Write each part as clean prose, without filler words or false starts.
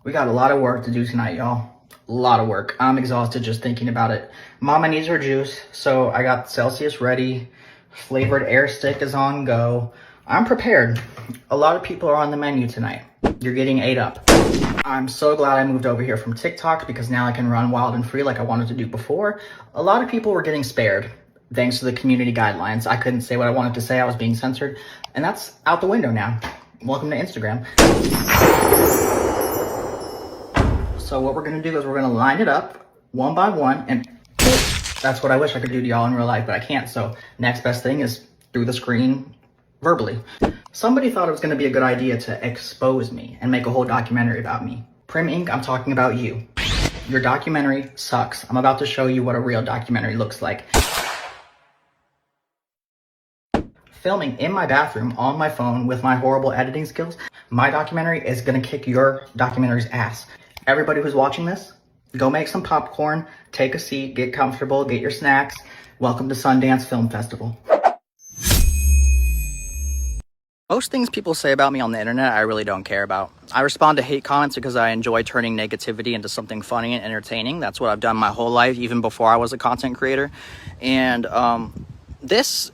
We got a lot of work to do tonight, y'all. A lot of work. I'm exhausted just thinking about it. Mama needs her juice, so I got Celsius ready. Flavored air stick is on go. I'm prepared. A lot of people are on the menu tonight. You're getting ate up. I'm so glad I moved over here from TikTok because now I can run wild and free like I wanted to do before. A lot of people were getting spared thanks to the community guidelines. I couldn't say what I wanted to say. I was being censored, and that's out the window now. Welcome to Instagram. So what we're gonna do is we're gonna line it up one by one, and that's what I wish I could do to y'all in real life, but I can't. So next best thing is through the screen verbally. Somebody thought it was gonna be a good idea to expose me and make a whole documentary about me. Primink, I'm talking about you. Your documentary sucks. I'm about to show you what a real documentary looks like. Filming in my bathroom on my phone with my horrible editing skills, my documentary is gonna kick your documentary's ass. Everybody who's watching this, go make some popcorn, take a seat, get comfortable, get your snacks. Welcome to Sundance Film Festival. Most things people say about me on the internet, I really don't care about. I respond to hate comments because I enjoy turning negativity into something funny and entertaining. That's what I've done my whole life, even before I was a content creator. And this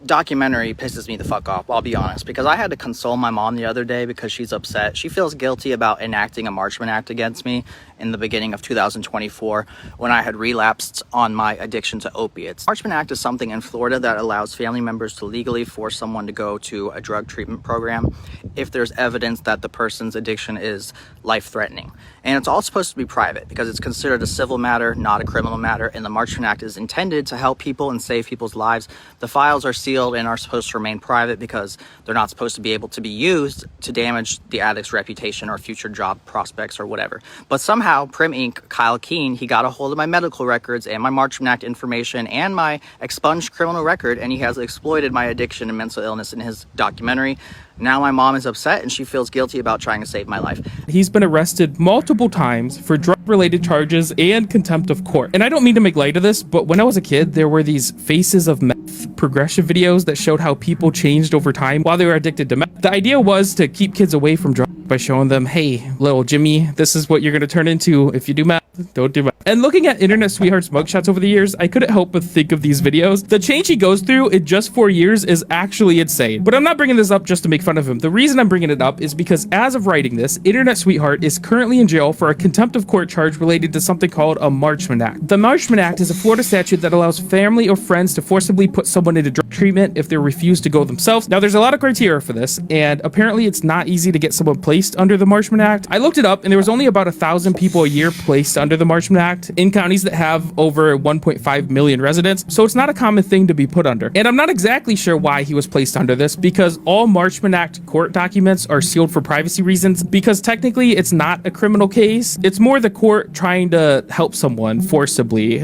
documentary pisses me the fuck off, I'll be honest, because I had to console my mom the other day because she's upset. She feels guilty about enacting a Marchman Act against me in the beginning of 2024 when I had relapsed on my addiction to opiates. Marchman Act is something in Florida that allows family members to legally force someone to go to a drug treatment program if there's evidence that the person's addiction is life-threatening. And it's all supposed to be private because it's considered a civil matter, not a criminal matter, and the Marchman Act is intended to help people and save people's lives. The files are sealed and are supposed to remain private because they're not supposed to be able to be used to damage the addict's reputation or future job prospects or whatever. But somehow, Primink, Kyle Keane, he got a hold of my medical records and my Marchman Act information and my expunged criminal record, and he has exploited my addiction and mental illness in his documentary. Now my mom is upset and she feels guilty about trying to save my life. He's been arrested multiple times for drug-related charges and contempt of court. And I don't mean to make light of this, but when I was a kid, there were these Faces of Meth progression videos that showed how people changed over time while they were addicted to meth. The idea was to keep kids away from drugs by showing them, hey, little Jimmy, this is what you're going to turn into if you do meth. Don't do meth. And looking at Internet Sweetheart's mugshots over the years, I couldn't help but think of these videos. The change he goes through in just 4 years is actually insane. But I'm not bringing this up just to make fun of him. The reason I'm bringing it up is because as of writing this, Internet Sweetheart is currently in jail for a contempt of court charge related to something called a Marchman Act. The Marchman Act is a Florida statute that allows family or friends to forcibly put someone into drug treatment if they refuse to go themselves. Now, there's a lot of criteria for this, and apparently it's not easy to get someone placed under the Marchman Act. I looked it up, and there was only about 1,000 people a year placed under the Marchman Act in counties that have over 1.5 million residents, so it's not a common thing to be put under. And I'm not exactly sure why he was placed under this, because all Marchman Act court documents are sealed for privacy reasons, because technically it's not a criminal case. It's more the court trying to help someone forcibly,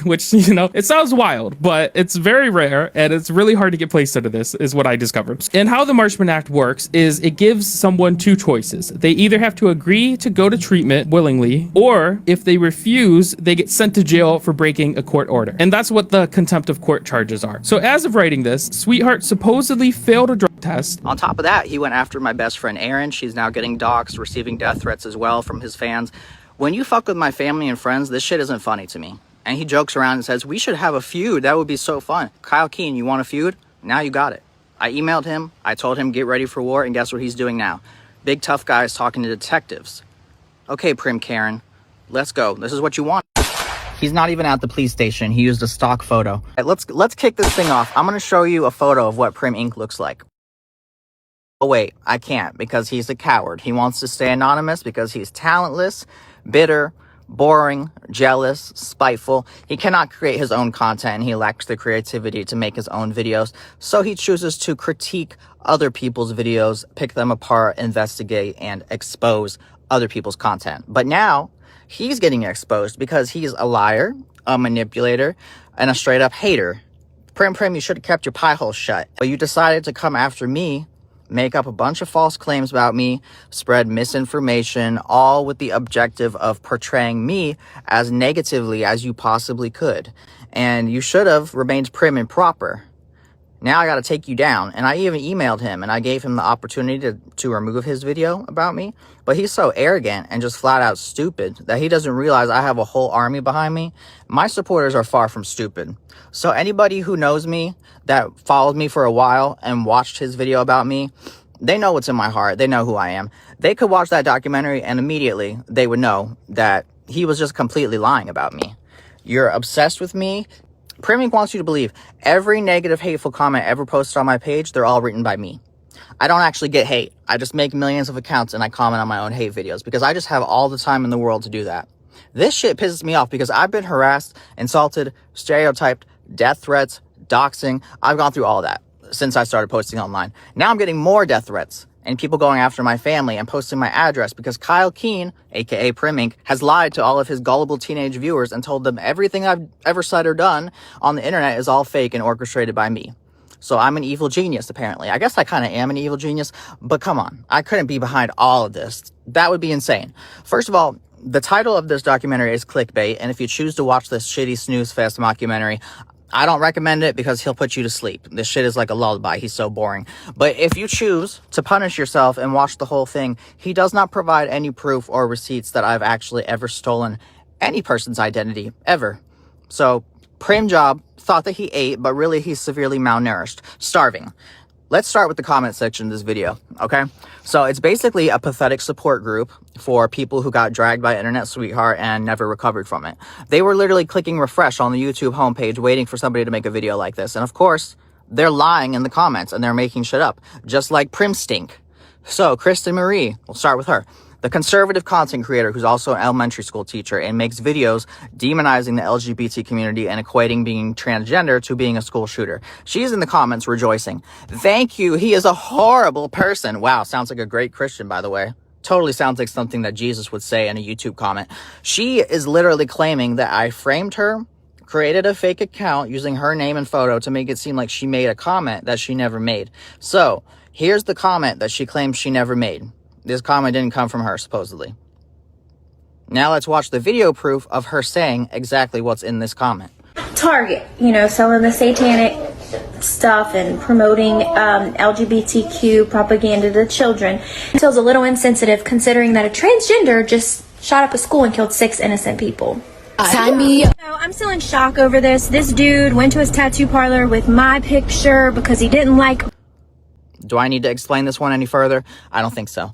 which, you know, it sounds wild, but it's very rare, and it's really hard to get placed under this, is what I discovered. And how the Marchman Act works is it gives someone two choices. They either have to agree to go to treatment willingly, or if they refuse, they get sent to jail for breaking a court order. And that's what the contempt of court charges are. So as of writing this, Sweetheart supposedly failed a drug test. On top of that, he went after my best friend Erin. She's now getting doxxed, receiving death threats as well from his fans. When you fuck with my family and friends, this shit isn't funny to me. And he jokes around and says, we should have a feud. That would be so fun. Kyle Keane, you want a feud? Now you got it. I emailed him. I told him get ready for war, and guess what he's doing now? Big tough guy is talking to detectives. Okay, Prim Karen, let's go. This is what you want. He's not even at the police station. He used a stock photo. Let's kick this thing off. I'm going to show you a photo of what Primink looks like. Oh wait, I can't because he's a coward. He wants to stay anonymous because he's talentless, bitter, boring, jealous, spiteful. He cannot create his own content, and he lacks the creativity to make his own videos. So he chooses to critique other people's videos, pick them apart, investigate, and expose other people's content. But now he's getting exposed because he's a liar, a manipulator, and a straight up hater. Prim, you should have kept your pie hole shut. But you decided to come after me, make up a bunch of false claims about me, spread misinformation, all with the objective of portraying me as negatively as you possibly could. And you should have remained prim and proper. Now I got to take you down. And I even emailed him and I gave him the opportunity to remove his video about me. But he's so arrogant and just flat out stupid that he doesn't realize I have a whole army behind me. My supporters are far from stupid. So anybody who knows me, that followed me for a while and watched his video about me, they know what's in my heart. They know who I am. They could watch that documentary and immediately they would know that he was just completely lying about me. You're obsessed with me. Primink wants you to believe every negative, hateful comment ever posted on my page, they're all written by me. I don't actually get hate. I just make millions of accounts and I comment on my own hate videos because I just have all the time in the world to do that. This shit pisses me off because I've been harassed, insulted, stereotyped, death threats, doxing. I've gone through all that since I started posting online. Now I'm getting more death threats and people going after my family and posting my address because Kyle Keane, aka Primink, has lied to all of his gullible teenage viewers and told them everything I've ever said or done on the internet is all fake and orchestrated by me. So I'm an evil genius, apparently. I guess I kind of am an evil genius, but come on. I couldn't be behind all of this. That would be insane. First of all, the title of this documentary is clickbait, and if you choose to watch this shitty snooze fest mockumentary, I don't recommend it because he'll put you to sleep. This shit is like a lullaby. He's so boring. But if you choose to punish yourself and watch the whole thing, he does not provide any proof or receipts that I've actually ever stolen any person's identity, ever. So, Prim Job thought that he ate, but really he's severely malnourished, starving. Let's start with the comment section of this video, okay? So it's basically a pathetic support group for people who got dragged by Internet Sweetheart and never recovered from it. They were literally clicking refresh on the YouTube homepage waiting for somebody to make a video like this. And of course, they're lying in the comments and they're making shit up, just like Prim Stink. So Kristen Marie, we'll start with her. The conservative content creator who's also an elementary school teacher and makes videos demonizing the LGBT community and equating being transgender to being a school shooter. She's in the comments rejoicing. Thank you. He is a horrible person. Wow. Sounds like a great Christian, by the way. Totally sounds like something that Jesus would say in a YouTube comment. She is literally claiming that I framed her, created a fake account using her name and photo to make it seem like she made a comment that she never made. So here's the comment that she claims she never made. This comment didn't come from her, supposedly. Now let's watch the video proof of her saying exactly what's in this comment. Target, selling the satanic stuff and promoting LGBTQ propaganda to children. It feels a little insensitive considering that a transgender just shot up a school and killed 6 innocent people. I'm still in shock over this. This dude went to his tattoo parlor with my picture because he didn't like... Do I need to explain this one any further? I don't think so.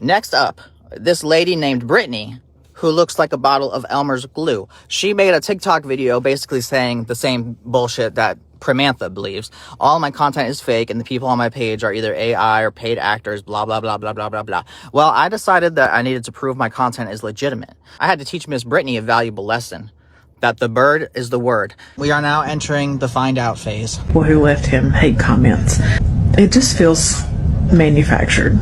Next up, this lady named Brittany, who looks like a bottle of Elmer's glue. She made a TikTok video basically saying the same bullshit that Primantha believes. All my content is fake and the people on my page are either AI or paid actors, blah, blah, blah, blah, blah, blah, blah. Well, I decided that I needed to prove my content is legitimate. I had to teach Miss Brittany a valuable lesson. That the bird is the word. We are now entering the find out phase. People who left him hate comments. It just feels manufactured.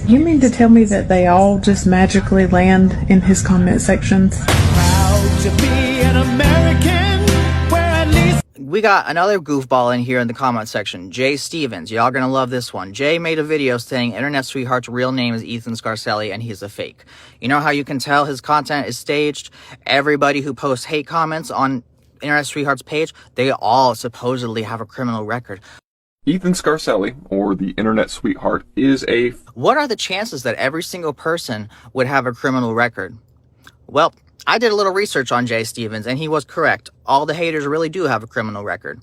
You mean to tell me that they all just magically land in his comment sections? Proud to be an American, where at least... We got another goofball in here in the comment section, Jay Stevens. Y'all gonna love this one. Jay made a video saying Internet Sweetheart's real name is Ethan Scarcelli and he's a fake. You know how you can tell his content is staged? Everybody who posts hate comments on Internet Sweetheart's page, they all supposedly have a criminal record. Ethan Scarcelli, or the Internet Sweetheart, is a... What are the chances that every single person would have a criminal record? Well, I did a little research on Jay Stevens, and he was correct. All the haters really do have a criminal record.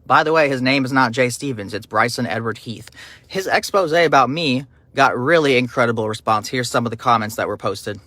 By the way, his name is not Jay Stevens, it's Bryson Edward Heath. His expose about me got really incredible response. Here's some of the comments that were posted.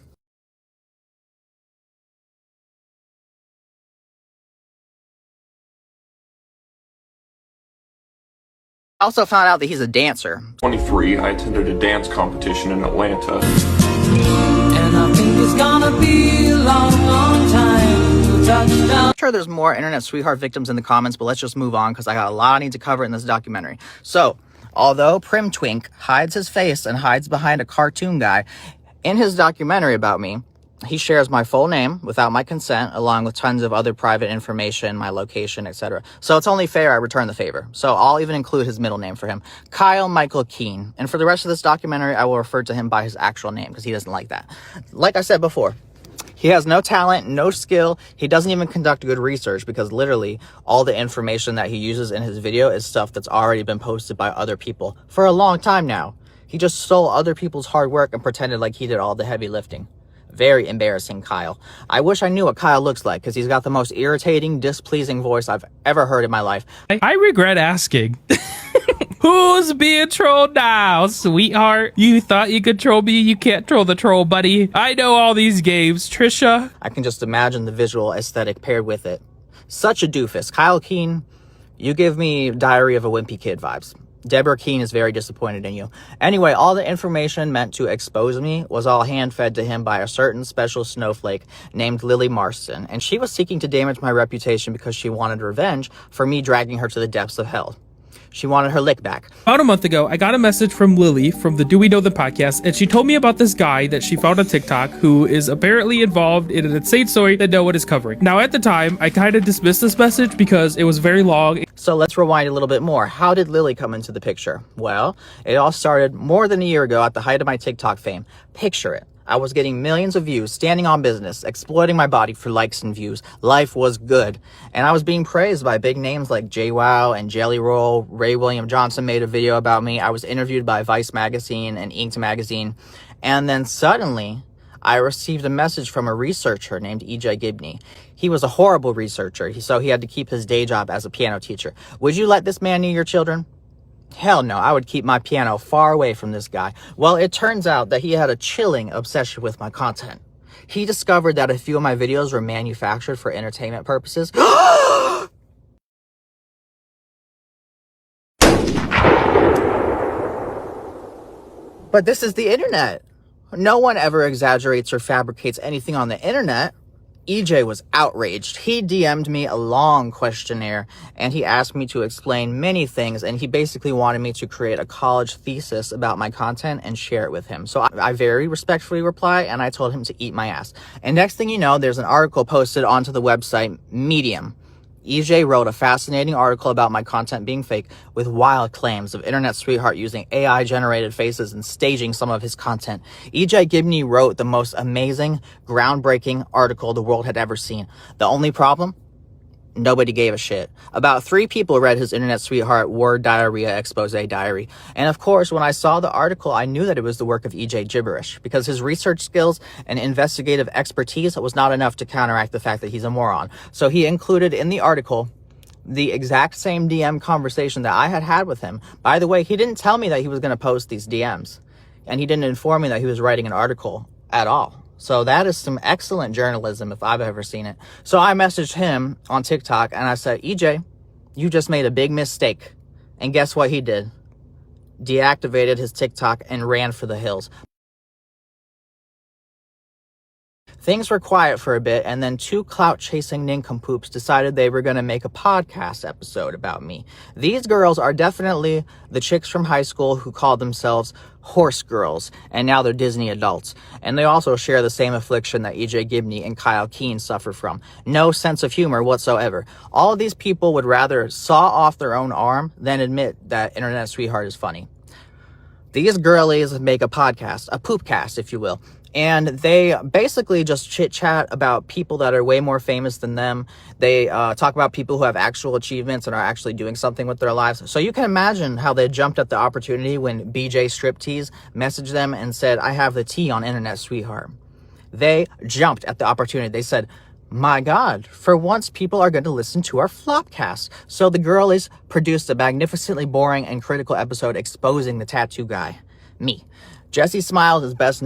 I also found out that he's a dancer. 23, I attended a dance competition in Atlanta. And I think it's gonna be a long, long time to touchdown. I'm sure there's more Internet Sweetheart victims in the comments, but let's just move on because I got a lot I need to cover in this documentary. So, although Prim Twink hides his face and hides behind a cartoon guy, in his documentary about me, he shares my full name without my consent, along with tons of other private information, my location, etc. So it's only fair I return the favor. So I'll even include his middle name for him, Kyle Michael Keane. And for the rest of this documentary, I will refer to him by his actual name because he doesn't like that. Like I said before, He has no talent, no skill. He doesn't even conduct good research because literally all the information that he uses in his video is stuff that's already been posted by other people for a long time now. He just stole other people's hard work and pretended like he did all the heavy lifting. Very embarrassing, Kyle. I wish I knew what Kyle looks like because he's got the most irritating, displeasing voice I've ever heard in my life. I regret asking. Who's being trolled now, sweetheart? You thought you could troll me? You can't troll the troll, buddy. I know all these games, Trisha. I can just imagine the visual aesthetic paired with it. Such a doofus. Kyle Keane, you give me Diary of a Wimpy Kid vibes. Deborah Keane is very disappointed in you. Anyway, all the information meant to expose me was all hand-fed to him by a certain special snowflake named Lily Marston, and she was seeking to damage my reputation because she wanted revenge for me dragging her to the depths of hell. She wanted her lick back. About a month ago, I got a message from Lily from the Do We Know the podcast, and she told me about this guy that she found on TikTok who is apparently involved in an insane story that no one is covering. Now, at the time, I kind of dismissed this message because it was very long. So let's rewind a little bit more. How did Lily come into the picture? Well, it all started more than a year ago at the height of my TikTok fame. Picture it. I was getting millions of views, standing on business, exploiting my body for likes and views. Life was good. And I was being praised by big names like JWoww and Jelly Roll. Ray William Johnson made a video about me. I was interviewed by Vice Magazine and Inked Magazine. And then suddenly, I received a message from a researcher named EJ Gibney. He was a horrible researcher, so he had to keep his day job as a piano teacher. Would you let this man near your children? Hell no, I would keep my piano far away from this guy. Well, it turns out that he had a chilling obsession with my content. He discovered that a few of my videos were manufactured for entertainment purposes. But this is the internet. No one ever exaggerates or fabricates anything on the internet. EJ was outraged. He DM'd me a long questionnaire and he asked me to explain many things, and he basically wanted me to create a college thesis about my content and share it with him. So I very respectfully replied and I told him to eat my ass. And next thing you know, there's an article posted onto the website Medium. EJ wrote a fascinating article about my content being fake with wild claims of internet sweetheart using AI generated faces and staging some of his content. EJ Gibney wrote the most amazing, groundbreaking article the world had ever seen. The only problem? Nobody gave a shit. About 3 people read his internet sweetheart word diarrhea expose diary. And of course, when I saw the article, I knew that it was the work of EJ Gibberish because his research skills and investigative expertise was not enough to counteract the fact that he's a moron. So he included in the article the exact same DM conversation that I had had with him. By the way, he didn't tell me that he was going to post these DMs, and he didn't inform me that he was writing an article at all. So that is some excellent journalism if I've ever seen it. So I messaged him on TikTok and I said, EJ, you just made a big mistake. And guess what he did? Deactivated his TikTok and ran for the hills. Things were quiet for a bit, and then 2 clout-chasing nincompoops decided they were going to make a podcast episode about me. These girls are definitely the chicks from high school who called themselves horse girls, and now they're Disney adults. And they also share the same affliction that EJ Gibney and Kyle Keane suffer from. No sense of humor whatsoever. All of these people would rather saw off their own arm than admit that Internet Sweetheart is funny. These girlies make a podcast, a poopcast, if you will. And they basically just chit-chat about people that are way more famous than them. They talk about people who have actual achievements and are actually doing something with their lives. So you can imagine how they jumped at the opportunity when BJ Striptease messaged them and said, I have the tea on Internet Sweetheart. They jumped at the opportunity. They said, my God, for once people are going to listen to our flopcast. So the girlies produced a magnificently boring and critical episode exposing the tattoo guy. Me. Jesse Smiles is best known